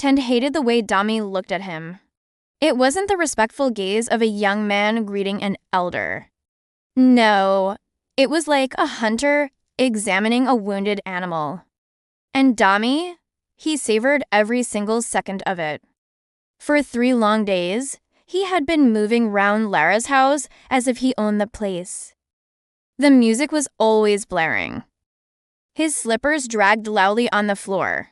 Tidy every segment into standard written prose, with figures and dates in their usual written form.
Tend hated the way Dami looked at him. It wasn't the respectful gaze of a young man greeting an elder. No, it was like a hunter examining a wounded animal. And Dami, he savored every single second of it. For 3 long days, he had been moving round Lara's house as if he owned the place. The music was always blaring. His slippers dragged loudly on the floor.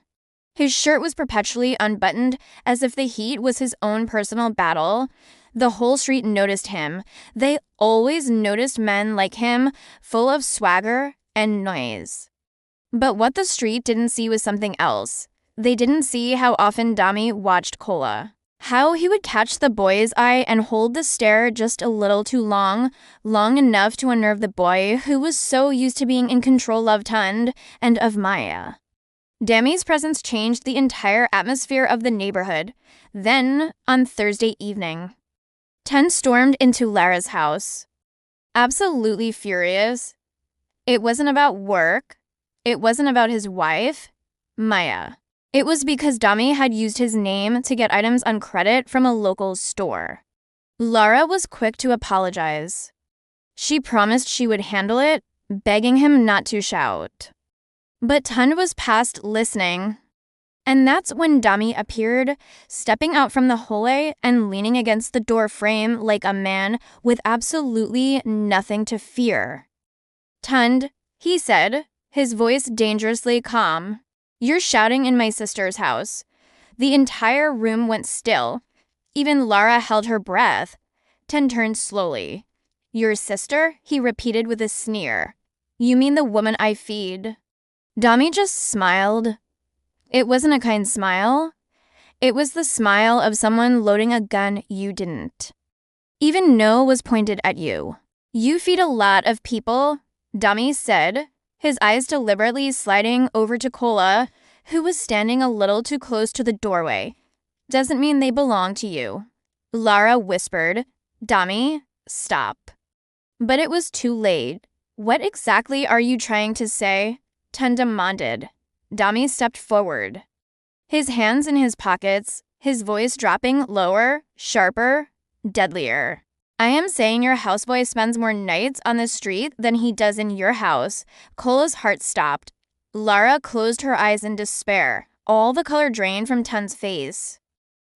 His shirt was perpetually unbuttoned as if the heat was his own personal battle. The whole street noticed him. They always noticed men like him, full of swagger and noise. But what the street didn't see was something else. They didn't see how often Dami watched Kola. How he would catch the boy's eye and hold the stare just a little too long enough to unnerve the boy who was so used to being in control of Tund and of Maya. Dami's presence changed the entire atmosphere of the neighborhood. Then, on Thursday evening, Tund stormed into Lara's house. Absolutely furious. It wasn't about work. It wasn't about his wife, Maya. It was because Dami had used his name to get items on credit from a local store. Lara was quick to apologize. She promised she would handle it, begging him not to shout. But Tund was past listening. And that's when Dami appeared, stepping out from the hallway and leaning against the door frame like a man with absolutely nothing to fear. "Tund," he said, his voice dangerously calm. "You're shouting in my sister's house." The entire room went still. Even Lara held her breath. Tund turned slowly. "Your sister?" he repeated with a sneer. "You mean the woman I feed?" Dami just smiled. It wasn't a kind smile. It was the smile of someone loading a gun you didn't. "Even no was pointed at you. You feed a lot of people," Dami said, his eyes deliberately sliding over to Kola, who was standing a little too close to the doorway. "Doesn't mean they belong to you." Lara whispered, "Dami, stop." But it was too late. "What exactly are you trying to say?" Tund demanded. Dami stepped forward, his hands in his pockets, his voice dropping lower, sharper, deadlier. "I am saying your houseboy spends more nights on the street than he does in your house." Kola's heart stopped. Lara closed her eyes in despair. All the color drained from Tund's face.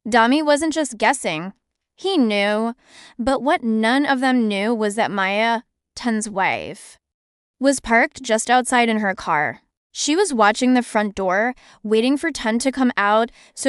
Dami wasn't just guessing. He knew. But what none of them knew was that Maya, Tund's wife, was parked just outside in her car. She was watching the front door, waiting for Tund to come out so